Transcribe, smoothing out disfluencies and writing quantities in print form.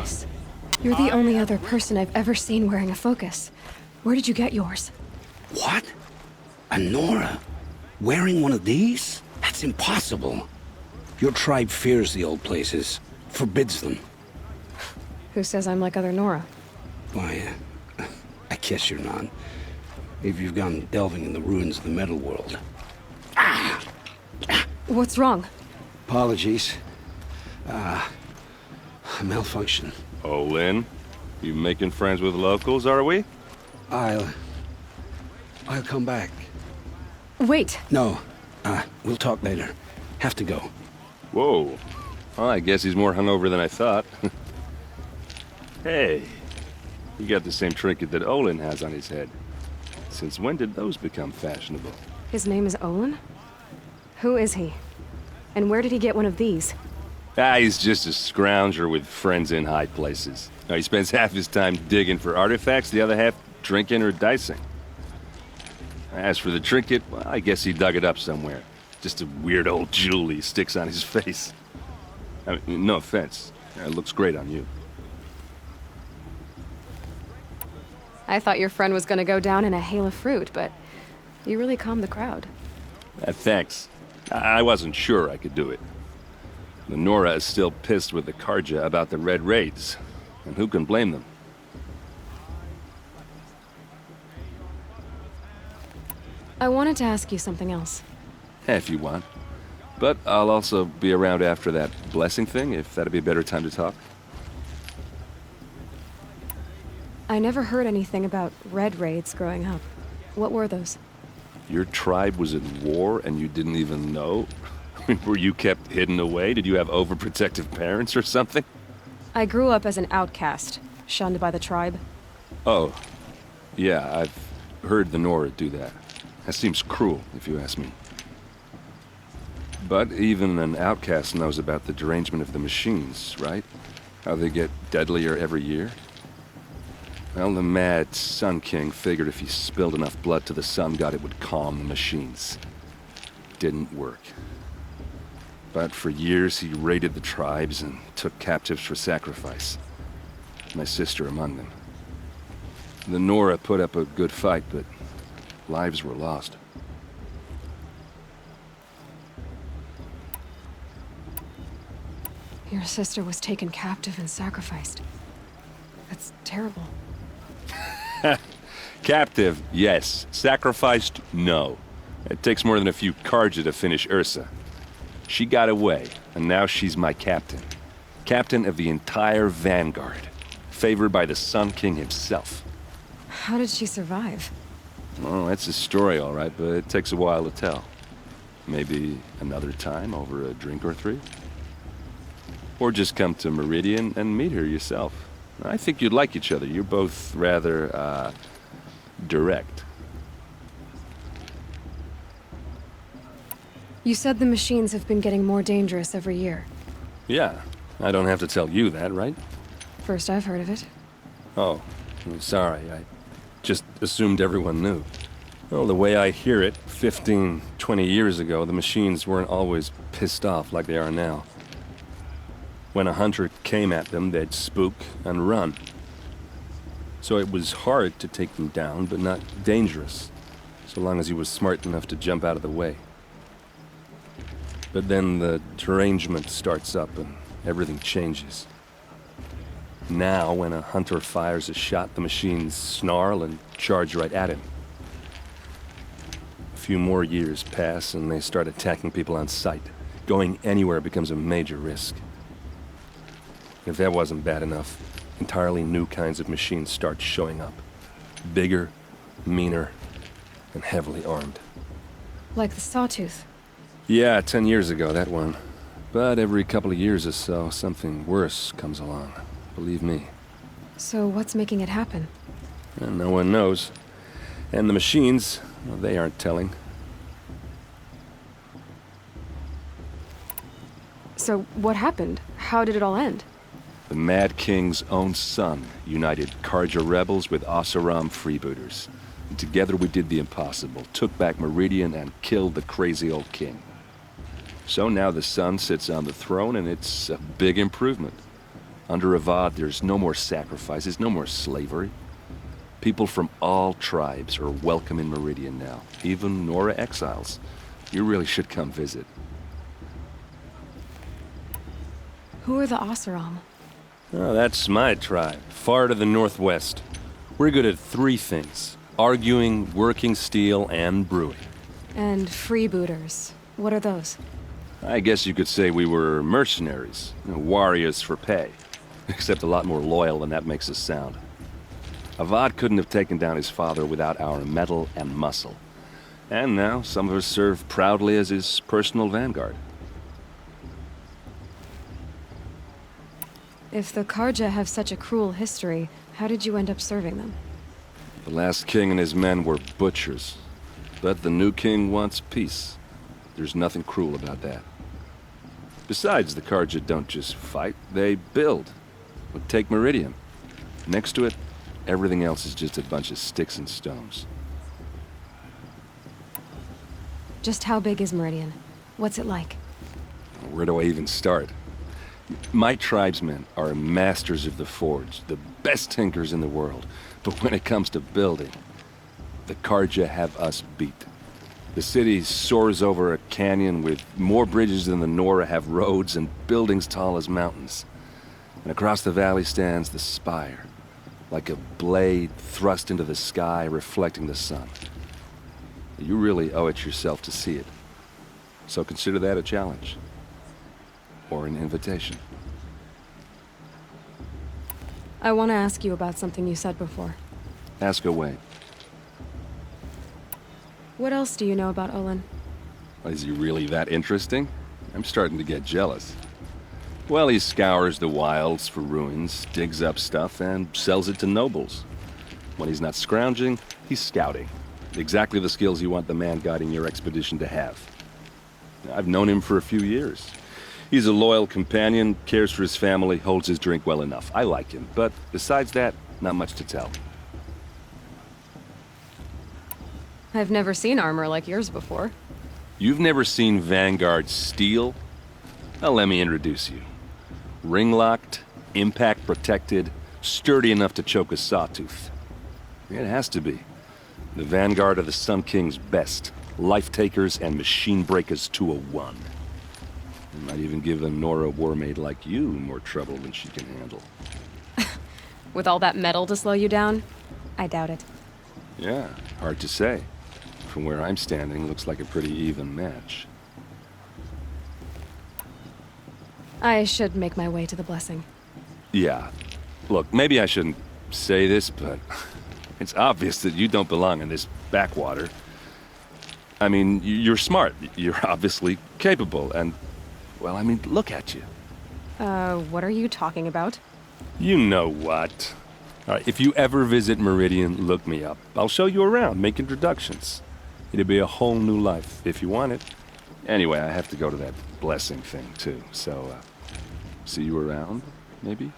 focus. You're the only other person I've ever seen wearing a focus. Where did you get yours? What? A Nora? Wearing one of these? That's impossible. Your tribe fears the old places, forbids them. Who says I'm like other Nora? Why, I guess you're not. If you've gone delving in the ruins of the metal world. What's wrong? Apologies. A malfunction. Oh, Lynn? You making friends with locals, are we? I'll come back. Wait. No. We'll talk later. Have to go. Whoa. Well, I guess he's more hungover than I thought. Hey. You got the same trinket that Olin has on his head. Since when did those become fashionable? His name is Olin? Who is he? And where did he get one of these? He's just a scrounger with friends in high places. Now, he spends half his time digging for artifacts, the other half drinking or dicing. As for the trinket, well, I guess he dug it up somewhere. Just a weird old jewel he sticks on his face. I mean, no offense. It looks great on you. I thought your friend was gonna go down in a hail of fruit, but you really calmed the crowd. Thanks. I wasn't sure I could do it. The Nora is still pissed with the Karja about the Red Raids, and who can blame them? I wanted to ask you something else. If you want. But I'll also be around after that blessing thing, if that'd be a better time to talk. I never heard anything about Red Raids growing up. What were those? Your tribe was at war and you didn't even know? I mean, were you kept hidden away? Did you have overprotective parents or something? I grew up as an outcast, shunned by the tribe. Oh, yeah, I've heard the Nora do that. That seems cruel, if you ask me. But even an outcast knows about the derangement of the machines, right? How they get deadlier every year? Well, the mad Sun King figured if he spilled enough blood to the Sun God, it would calm the machines. Didn't work. But for years, he raided the tribes and took captives for sacrifice. My sister among them. The Nora put up a good fight, but lives were lost. Your sister was taken captive and sacrificed. That's terrible. Captive, yes. Sacrificed, no. It takes more than a few Karja to finish Ursa. She got away, and now she's my captain. Captain of the entire Vanguard. Favored by the Sun King himself. How did she survive? Oh, that's a story, all right, but it takes a while to tell. Maybe another time over a drink or three? Or just come to Meridian and meet her yourself. I think you'd like each other. You're both rather, direct. You said the machines have been getting more dangerous every year. Yeah, I don't have to tell you that, right? First I've heard of it. Oh, I'm sorry. I just assumed everyone knew. Well, the way I hear it, 15, 20 years ago, the machines weren't always pissed off like they are now. When a hunter came at them, they'd spook and run. So it was hard to take them down, but not dangerous, so long as he was smart enough to jump out of the way. But then the derangement starts up and everything changes. Now, when a hunter fires a shot, the machines snarl and charge right at him. A few more years pass and they start attacking people on sight. Going anywhere becomes a major risk. If that wasn't bad enough, entirely new kinds of machines start showing up. Bigger, meaner, and heavily armed. Like the Sawtooth. Yeah, 10 years ago, that one. But every couple of years or so, something worse comes along. Believe me. So what's making it happen? And no one knows. And the machines, well, they aren't telling. So what happened? How did it all end? The Mad King's own son united Karja rebels with Oseram freebooters. And together we did the impossible, took back Meridian and killed the crazy old king. So now the son sits on the throne and it's a big improvement. Under Avad, there's no more sacrifices, no more slavery. People from all tribes are welcome in Meridian now, even Nora exiles. You really should come visit. Who are the Oseram? Oh, that's my tribe, far to the northwest. We're good at three things: arguing, working steel, and brewing. And freebooters. What are those? I guess you could say we were mercenaries, warriors for pay. Except a lot more loyal than that makes us sound. Avad couldn't have taken down his father without our metal and muscle. And now some of us serve proudly as his personal vanguard. If the Karja have such a cruel history, how did you end up serving them? The last king and his men were butchers. But the new king wants peace. There's nothing cruel about that. Besides, the Karja don't just fight, they build. But take Meridian. Next to it, everything else is just a bunch of sticks and stones. Just how big is Meridian? What's it like? Where do I even start? My tribesmen are masters of the forge, the best tinkers in the world. But when it comes to building, the Karja have us beat. The city soars over a canyon with more bridges than the Nora have roads and buildings tall as mountains. And across the valley stands the spire, like a blade thrust into the sky reflecting the sun. You really owe it yourself to see it. So consider that a challenge. Or an invitation. I want to ask you about something you said before. Ask away. What else do you know about Olin? Is he really that interesting? I'm starting to get jealous. Well, he scours the wilds for ruins, digs up stuff, and sells it to nobles. When he's not scrounging, he's scouting. Exactly the skills you want the man guiding your expedition to have. I've known him for a few years. He's a loyal companion, cares for his family, holds his drink well enough. I like him, but besides that, not much to tell. I've never seen armor like yours before. You've never seen Vanguard steel? Well, let me introduce you. Ring-locked, impact-protected, sturdy enough to choke a sawtooth. It has to be. The Vanguard of the Sun King's best. Life-takers and machine breakers to a one. It might even give a Nora warmaid like you more trouble than she can handle. With all that metal to slow you down? I doubt it. Yeah, hard to say. From where I'm standing, looks like a pretty even match. I should make my way to the blessing. Yeah. Look, maybe I shouldn't say this, but it's obvious that you don't belong in this backwater. I mean, you're smart. You're obviously capable, and, well, I mean, look at you. What are you talking about? You know what. All right, if you ever visit Meridian, look me up. I'll show you around, make introductions. It'll be a whole new life, if you want it. Anyway, I have to go to that blessing thing, too, so, see you around, maybe?